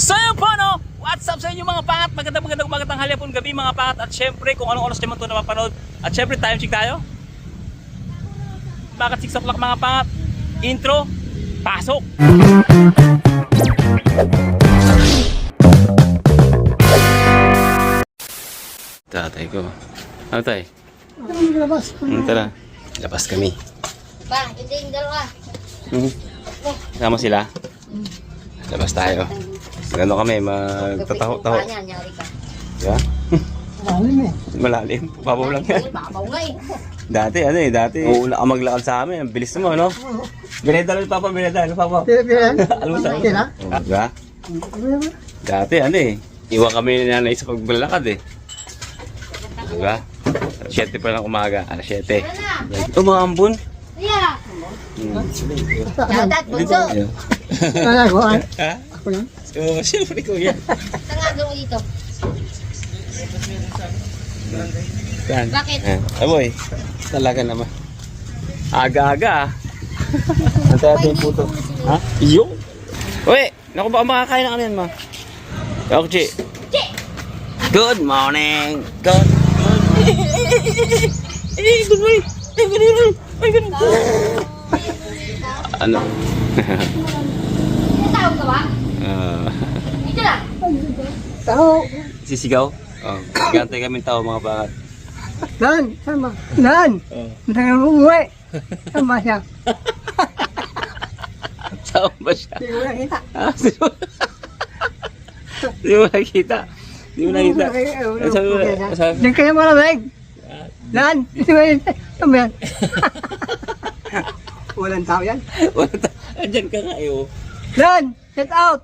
So yun po, no? What's up sa inyo mga pangat? Magandang hapon, gabi mga pangat. At syempre, kung anong oras naman ito napapanood. At syempre, time check tayo. Bakit 6 o'clock mga pangat? Intro, pasok! Tatay ko. Ano tay? Labas. Tara. Labas kami. Ba, hindi yung dalawa. Sama sila? Labas tayo. Gano kami, magtataho-taho. Nyari ka. Diba? Malalim eh. Malalim. Papaw lang yan. Babaw nga eh. Dati, uuna ka maglakad sa amin. Ang bilis mo, no? Bineda lang, Papa, bineda. Ano, Papa? Pila? Almusal. Pila? Diba? Dati, iwan kami ni nanay sa paglalakad eh. Diba? 7 pa lang umaga. 7. Ito mga ambon. Yeah. Dadat, bunso. Kaya ko ay. Ha? Ako yan. Oo, siyempre ko yan. Tangado mo dito. Yan. Bakit? Aboy, talaga naman. Aga-aga ah. Antay natin yung puto. Ha? Iyo? Uy, naku baka makakain na kami yan, ma. Ako, Chi. Good morning. Good morning. Good morning. Ay, ganun. Ano? Tawag ka ba? Dito lang. Tao. Sisigaw? Oh, gantay kami tao mga bangat. Dan, sama. Dan. Matanggal mo umuwi. Sama siya. Saan ba siya? Hindi ko nakita. Di mo nakita? Di mo nakita? Diyan kayo malamig. Dan. Ito ba yun? Ano yan? Walang tao yan. Andyan ka nga eh oh. Dan. Get out.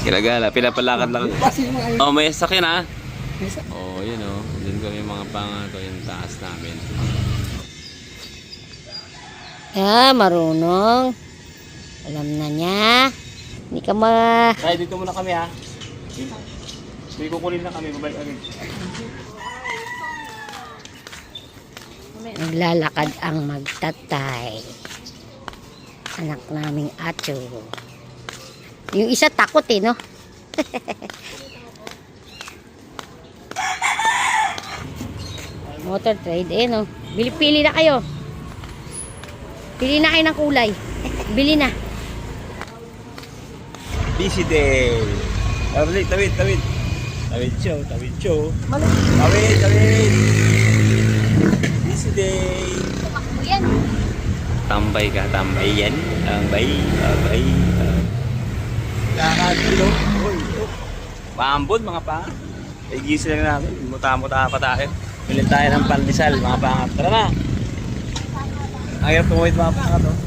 Kilagala, pinapalakad lang. Oh, may sakin ha. Oh, yun oh. Diyan kami mga pangato yung taas namin. Marunong. Alam na niya. Hindi ka Ay, dito muna kami ha. May kukunin na kami, babalik agad. Naglalakad ang magtatay. Anak naming Acho. Yung isa takot eh, no? Motor trade eh, no? Pili na kayo. Pili na kayo ng kulay. Bili na. Busy day. Tawid. Tawid show. Tawid. Busy day. Tumakbo yan. Tambay ka, tambay yan. Tambay. Kakagilo. Maambod mga pa. Igising lang namin. Muta-muta pa tayo. Pilit tayo ng pandesal mga pangat. Tara na. Ang hirap tumuwid mga pangat. Oh.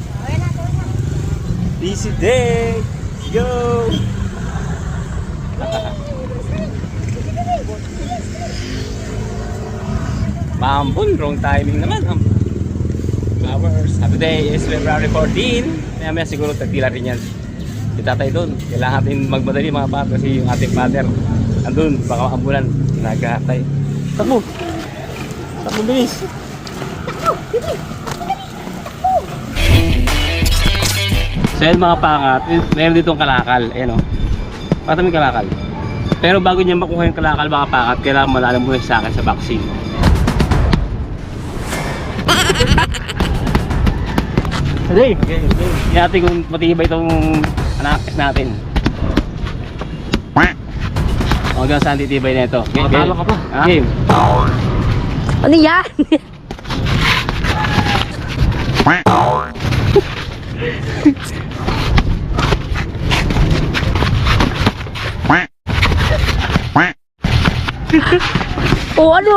Busy day. Let's go. Maambon. Wrong timing naman. Flowers. Happy day is February 14. Maya siguro tagtila rin yan. Si tatay doon. Kailangan natin magmadali mga pangat kasi yung ating father andun. Baka ambulan. Naghatay. Takbo bilis. So yan mga pangat, meron ditong kalakal. Ayan o. Pakita mo yung kalakal. Pero bago niya makuha yung kalakal mga pangat, kailangan malalam muna sa akin sa vaccine. Sige. Hindi natin kung matibay itong anakis natin. Hanggang saan titibay na ito. Matalo ka pa. Game. Ano yan? Oh, ano?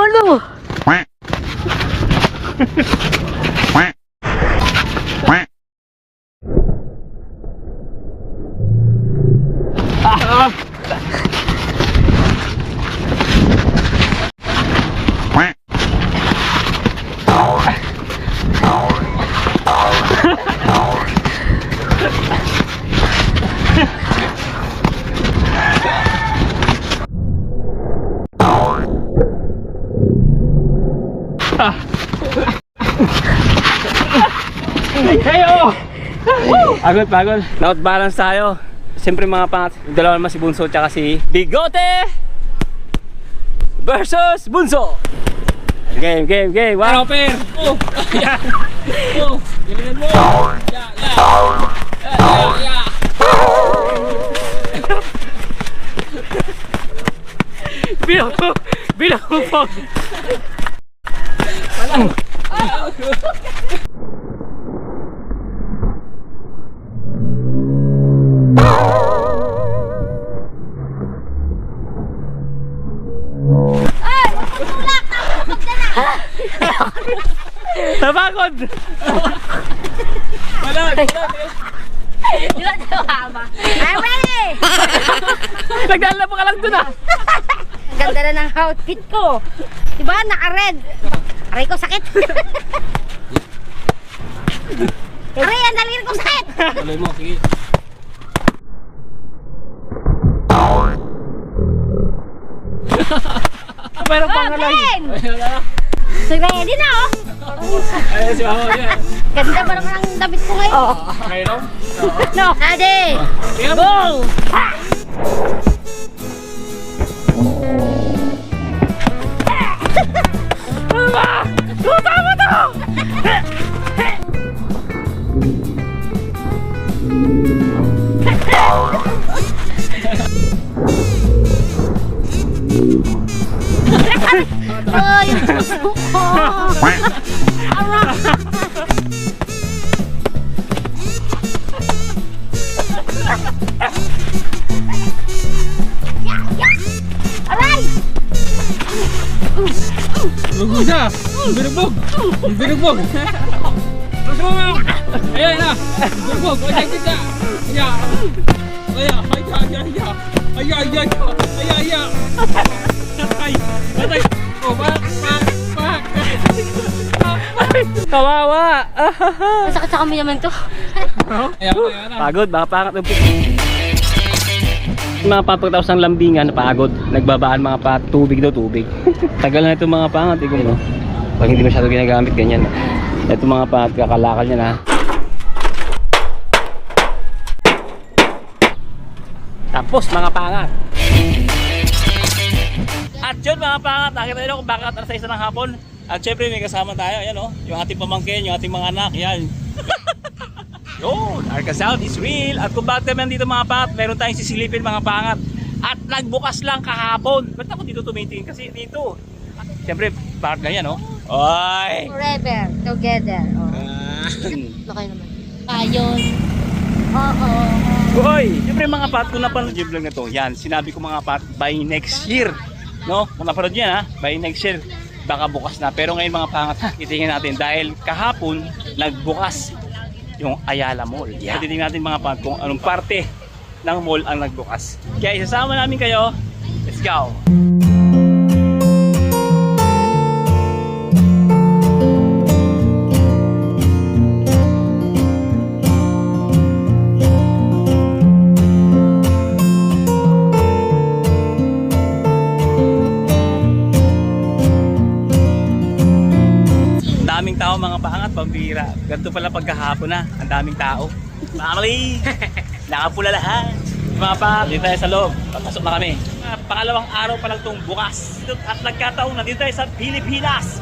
Pagod, pagod. Not-balance tayo. Siyempre mga pangat, yung dalawa naman si Bunso tsaka si Bigote versus Bunso. Game, game, game. Wow. Pair! Oh! Yan! Oh! Galingan mo! Yeah! Bilang mo po. Napagod! I'm ready! Nagdala pa ka lang dun ah! Ang ganda na ng outfit ko. Diba? Naka-red. Aray ko sakit. Aray, ang daliri ko sakit. Tuloy mo, sige. Meron pang nalay. So, ready na oh. Ayan si Mama, yan. Ganda ba naman ang damit ko ngayon? Mayroon? No. Ready. Go! Tama to! Oh, yung puso ko! Aray! Lugod na! Binugbog! Binugbog! Ayan na! Binugbog! Ayan kita! Ayan! Ayan! Ayan! Ayan! Patay! Patay! Oh, pak! Kawawa! Masakit sa kami naman to. Ayan na! Pagod, baka pangat ng mga papagtapos ng lambingan, napagod. Nagbabaan mga tubig daw, tubig. Tagal na itong mga pangat, ikaw no? Pag hindi masyado ginagamit, ganyan. Itong mga pangat, kakalakal niya na. Tapos mga pangat. At yun mga pangat, nakita nyo kung bakit alas 6 ng hapon. At syempre may kasama tayo, ayan o. Yung ating pamangkin, yung ating mga anak, yan. Yun, Arca South is real. At kung bakit naman dito mga pangat, meron tayong sisilipin mga pangat. At nagbukas lang kahapon. Ba't ako dito tumitingin? Kasi dito. Siyempre, partner yan, no? Oy! Forever, together. Oh. Lakay naman. Ayun. Oo. Oy! Siyempre mga pat, kung napanood yung vlog na to, yan, sinabi ko mga pat, by next year. No? Kung napanood yan ha, by next year, baka bukas na. Pero ngayon mga pangat, itingin natin dahil kahapon, nagbukas yung Ayala Mall. Yeah. So, titingnan natin mga pangat kung anong parte ng mall ang nagbukas. Kaya isasama namin kayo. Let's go! Daming tao mga pangat, pambira. Ganito pala pagkahapon na, ang daming tao. Family! Nakapula lahat. Mga pangat, dito tayo sa loob. Papasok na kami. Pangalawang araw pa lang itong bukas. At nagkataon na dito tayo sa Pilipinas.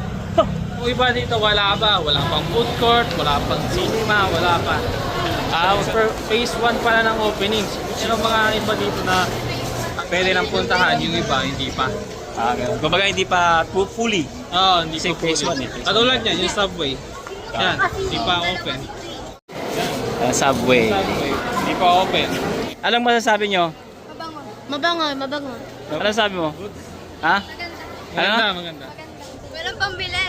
Kung iba dito, wala pa. Wala pang food court, wala pang cinema, wala pa. Phase 1 pa na ng openings. Yung mga iba dito na pwede nang puntahan, yung iba hindi pa. Ganun. Kumbaga hindi pa fully. Oo, hindi Kasi pa phase fully. 1 eh. Katulad yan, yung subway. Yan, hindi pa open. Subway. Subway, hindi pa open. Anong masasabi nyo? Mabango, mabango. Ano sabi mo? Ha? Maganda, maganda. Walang pambili.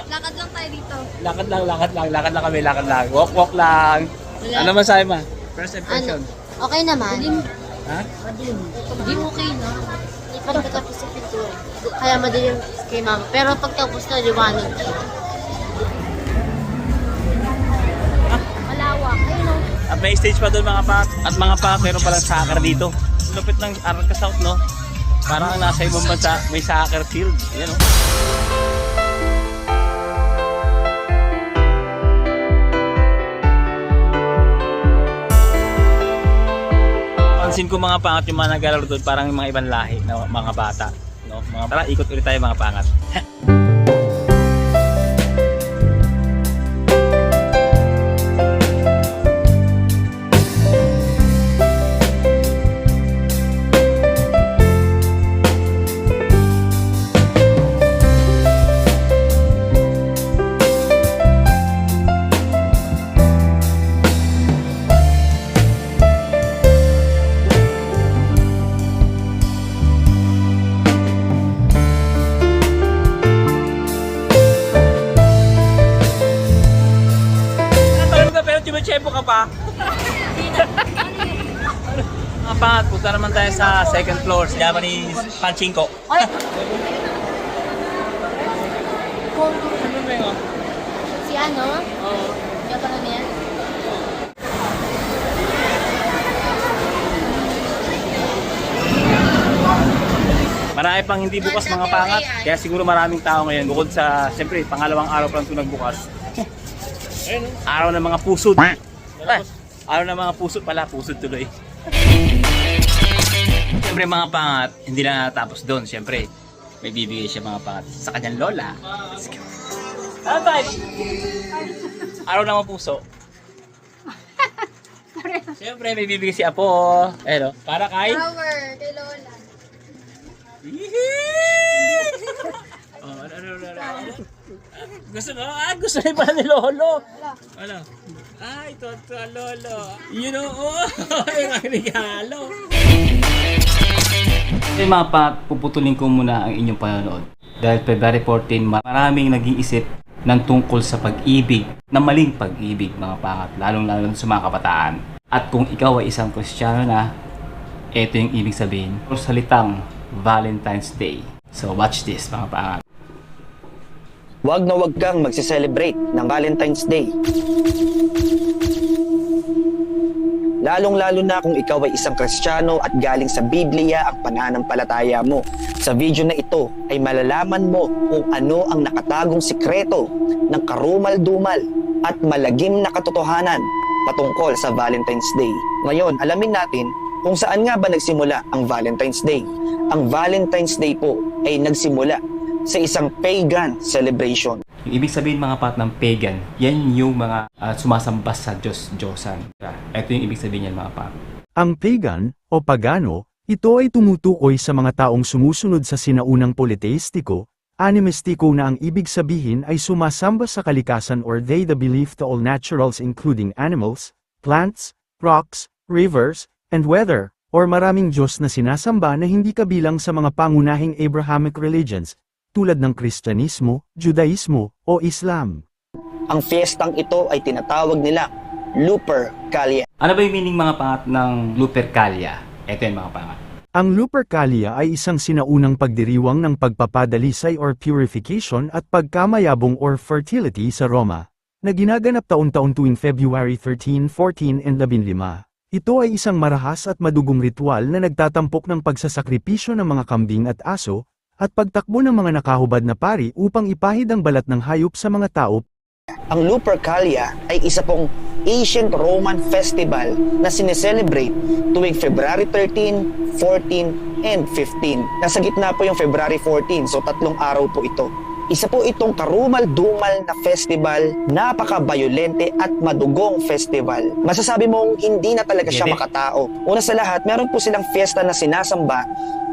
Lakad lang tayo dito. Lakad lang kami, lakad lang. Walk lang. Wala. Ano masabi mo? First impression. Okay naman. Ha? Madilim. Hindi okay na. Hindi pa rin tapos sa pintura. Kaya madilim kay mama. Pero pagtapos na, liwanag siya. Malawak. Ayun o. At may stage pa doon mga pak. At mga pak, meron palang soccer dito. Lupit ng Arca South, no? Parang nasa ibang bansa, may soccer field. Yan, no? Napansin ko mga pangat yung mga naglalaro doon, parang yung mga ibang lahi na mga bata. No? Tara, ikot ulit tayo mga pangat. Chempo ka pa? Mga pangat, punta naman tayo sa second floor, sa Japanese Pachinko. Si ano? Oo. Diyan pa lang yan? Marami pang hindi bukas mga pangat, kaya siguro maraming tao ngayon. Bukod sa, siyempre, pangalawang araw pa lang ito nagbukas. Araw ng mga pusod. Araw ng mga pusod pala, pusod tuloy. Siyempre mga pangat, hindi na natapos doon. Siyempre, may bibigay siya mga pangat sa kanyang lola. Let's go. Araw ng mga puso. Siyempre, may bibigay si Apo. Ano? Para kay? Flower, kay Lola. Gusto mo? Gusto rin pala ni Lolo. Ano? Ito Lolo. You know, yung regalo. Hey mga pat, puputulin ko muna ang inyong panonood. Dahil February 14, maraming nag-iisip ng tungkol sa pag-ibig, na maling pag-ibig mga pangat, lalong-lalo sa mga kabataan. At kung ikaw ay isang Kristiyano na, ito yung ibig sabihin o salitang Valentine's Day. So watch this mga pangat. Wag na wag kang magse-celebrate ng Valentine's Day. Lalong-lalo na kung ikaw ay isang Kristiyano at galing sa Biblia ang pananampalataya mo. Sa video na ito ay malalaman mo kung ano ang nakatagong sikreto ng karumal-dumal at malagim na katotohanan patungkol sa Valentine's Day. Ngayon, alamin natin kung saan nga ba nagsimula ang Valentine's Day. Ang Valentine's Day po ay nagsimula sa isang pagan celebration. Yung ibig sabihin mga pat ng pagan, yan yung mga sumasamba sa Diyos-Diyosan. Ito yung ibig sabihin yan mga pat. Ang pagan o pagano, ito ay tumutukoy sa mga taong sumusunod sa sinaunang polytheistiko, animistiko na ang ibig sabihin ay sumasamba sa kalikasan or they the belief to all naturals including animals, plants, rocks, rivers, and weather, or maraming Diyos na sinasamba na hindi kabilang sa mga pangunahing Abrahamic religions, tulad ng Kristyanismo, Judaismo, o Islam. Ang fiestang ito ay tinatawag nila Lupercalia. Ano ba yung meaning mga pangat ng Lupercalia? Ito yung mga pangat. Ang Lupercalia ay isang sinaunang pagdiriwang ng pagpapadalisay or purification at pagkamayabong or fertility sa Roma, na ginaganap taon-taon tuwing February 13, 14, and 15. Ito ay isang marahas at madugong ritual na nagtatampok ng pagsasakripisyo ng mga kambing at aso, at pagtakbo ng mga nakahubad na pari upang ipahid ang balat ng hayop sa mga tao. Ang Lupercalia ay isa pong ancient Roman festival na sineselebrate tuwing February 13, 14, and 15. Nasa gitna po yung February 14, so 3 araw po ito. Isa po itong karumal-dumal na festival, napaka-violente at madugong festival. Masasabi mong hindi na talaga siya makatao. Una sa lahat, meron po silang fiesta na sinasamba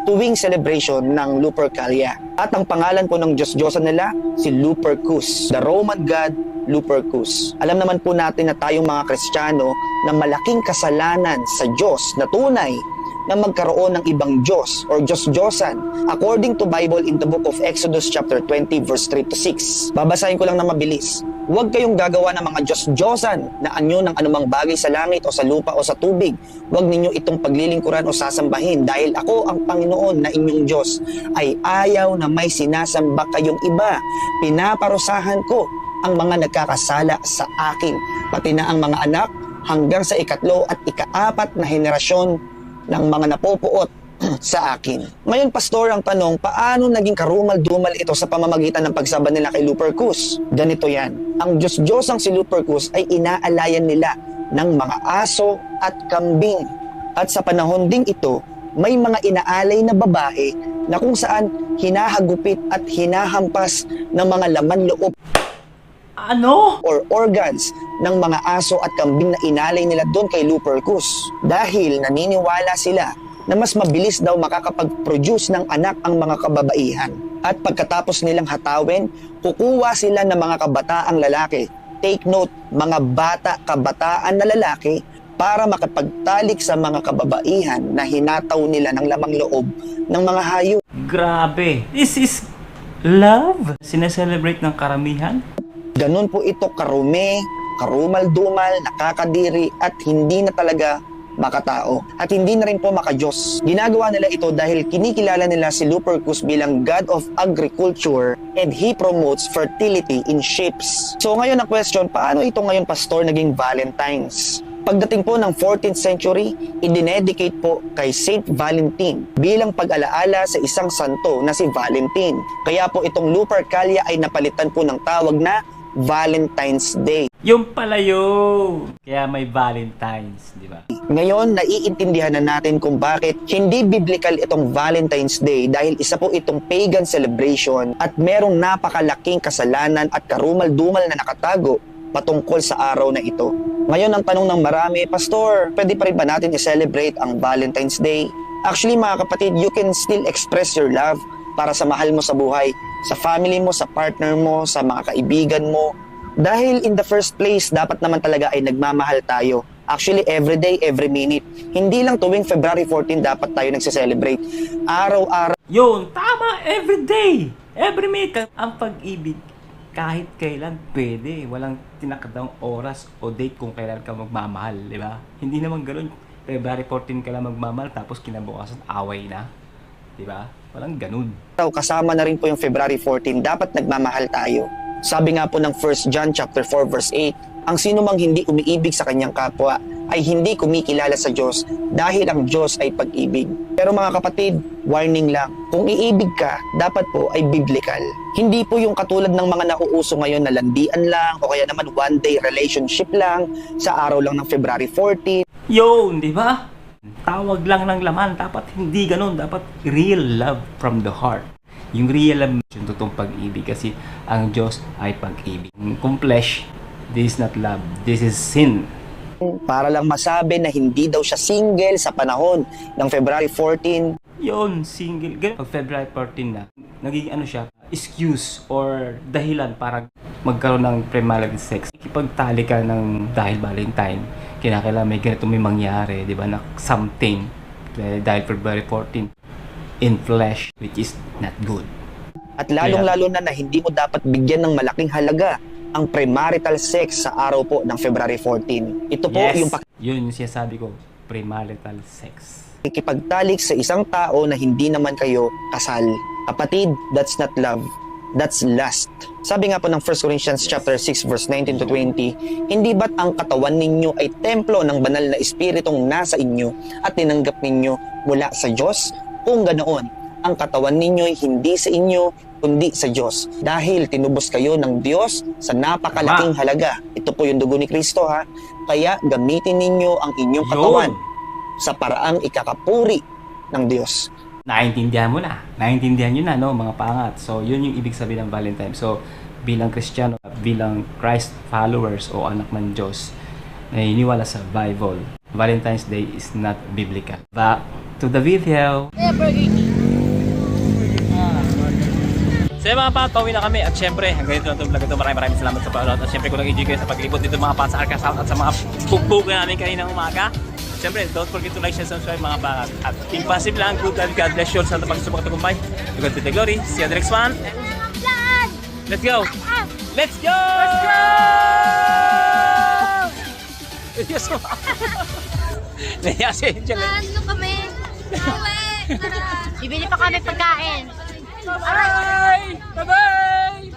tuwing celebration ng Lupercalia. At ang pangalan po ng Diyos-Diyosan nila, si Lupercus, the Roman god Lupercus. Alam naman po natin na tayong mga Kristiyano na malaking kasalanan sa Diyos na tunay na magkaroon ng ibang Diyos or Diyos-Diyosan according to Bible in the book of Exodus chapter 20 verse 3 to 6. Babasahin ko lang na mabilis. Huwag kayong gagawa ng mga Diyos-Diyosan na anyo ng anumang bagay sa langit o sa lupa o sa tubig. Huwag ninyo itong paglilingkuran o sasambahin dahil ako ang Panginoon na inyong Diyos ay ayaw na may sinasamba kayong iba. Pinaparusahan ko ang mga nagkakasala sa akin, pati na ang mga anak hanggang sa 3 at 4 na henerasyon ng mga napopuot sa akin. Ngayon, Pastor, ang tanong, paano naging karumal-dumal ito sa pamamagitan ng pagsamba nila kay Lupercus? Ganito yan. Ang Diyos-Diyosang si Lupercus ay inaalayan nila ng mga aso at kambing At sa panahon ding ito, may mga inaalay na babae na kung saan hinahagupit at hinahampas ng mga laman loob or organs ng mga aso at kambing na inalay nila doon kay Lupercus. Dahil naniniwala sila na mas mabilis daw makakapag-produce ng anak ang mga kababaihan. At pagkatapos nilang hatawin, kukuha sila ng mga kabataang lalaki. Take note, mga bata, kabataan na lalaki para makapagtalik sa mga kababaihan na hinataw nila ng lamang loob ng mga hayop. Grabe. This is love. Sineselebrate ng karamihan. Ganun po ito karumi, karumal-dumal, nakakadiri at hindi na talaga makatao. At hindi na rin po makajos. Ginagawa nila ito dahil kinikilala nila si Lupercus bilang God of Agriculture and he promotes fertility in ships. So ngayon ang question, paano ito ngayon, Pastor, naging Valentine's? Pagdating po ng 14th century, idinedicate po kay Saint Valentine bilang pag-alaala sa isang santo na si Valentine. Kaya po itong Lupercalia ay napalitan po ng tawag na Valentine's Day. Yung pala yun. Kaya may Valentine's, di ba? Ngayon, naiintindihan na natin kung bakit hindi biblical itong Valentine's Day dahil isa po itong pagan celebration at merong napakalaking kasalanan at karumal-dumal na nakatago patungkol sa araw na ito. Ngayon, ang tanong ng marami, Pastor, pwede pa rin ba natin i-celebrate ang Valentine's Day? Actually, mga kapatid, you can still express your love para sa mahal mo sa buhay, sa family mo, sa partner mo, sa mga kaibigan mo. Dahil in the first place, dapat naman talaga ay nagmamahal tayo. Actually, every day, every minute. Hindi lang tuwing February 14 dapat tayo nagse-celebrate. Araw-araw. Yun, tama, every day, every minute. Ang pag-ibig, kahit kailan pwede. Walang tinakdang oras o date kung kailan ka magmamahal, di ba? Hindi naman ganoon. February 14 ka lang magmamahal, tapos kinabukasan away na. Di ba? Walang ganun. Kasama na rin po yung February 14, dapat nagmamahal tayo. Sabi nga po ng 1 John chapter 4 verse 8, ang sino mang hindi umiibig sa kanyang kapwa ay hindi kumikilala sa Diyos dahil ang Diyos ay pag-ibig. Pero mga kapatid, warning lang, kung iibig ka, dapat po ay biblical. Hindi po yung katulad ng mga nauuso ngayon na landian lang o kaya naman one-day relationship lang sa araw lang ng February 14. Yun, di ba? Tawag lang ng laman. Dapat hindi ganun. Dapat real love from the heart. Yung real love, yung totoong pag-ibig. Kasi ang Diyos ay pag-ibig. Kung flesh, this is not love. This is sin. Para lang masabi na hindi daw siya single sa panahon ng February 14. Yun, single. Ganun. Pag February 14 na, naging ano siya, excuse or dahilan para magkaroon ng premarital sex. Ikipagtali ka ng dahil Valentine, kinakailangan may ganito may mangyari, di ba, na something dahil February 14 in flesh, which is not good. At lalong-lalo na hindi mo dapat bigyan ng malaking halaga ang premarital sex sa araw po ng February 14. Ito po yung yun yung sinasabi ko, premarital sex. pakikipagtalik sa isang tao na hindi naman kayo kasal. Kapatid, that's not love. That's lust. Sabi nga po ng 1 Corinthians chapter 6 verse 19 to 20, hindi ba't ang katawan ninyo ay templo ng banal na espiritong nasa inyo at tinanggap ninyo mula sa Diyos? Kung ganoon, ang katawan ninyo ay hindi sa inyo kundi sa Diyos. Dahil tinubos kayo ng Diyos sa napakalaking halaga. Ito po yung dugo ni Kristo ha. Kaya gamitin ninyo ang inyong katawan sa paraang ikakapuri ng Diyos. Naintindihan mo na. Naintindihan nyo na, no, mga pangat. So, yun yung ibig sabihin ng Valentine. So, bilang Kristiyano, bilang Christ followers o anak ng Diyos, na iniwala sa Bible, Valentine's Day is not biblical. Back to the video. So mga pangat, pauwi na kami at syempre hanggang dito lang itong vlog ito. Maraming salamat sa panonood at syempre kung nag-enjoy kayo sa paglibot dito mga pangat sa Arca South at sa mga bugbog namin kaninang umaga. Siyempre, don't forget to like, share, subscribe mga pangat. At impossible lang, good and God bless you sa pag-subok at tagumpay. To God be the glory. See you on the next one. Let's go! Let's go! Let's go! Yes, Naya si Angel. Ano kami? Uwi! Tara! Bibili pa kami pagkain. Bye! Bye-bye!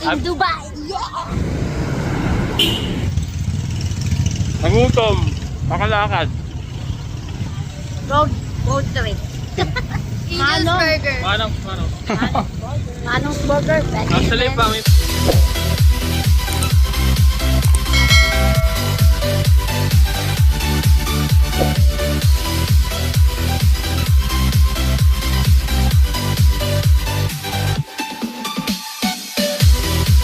In Dubai. Nagutom! Pakalakad! Road trip. Angel's Burger. Manong? Manong burger. Actually,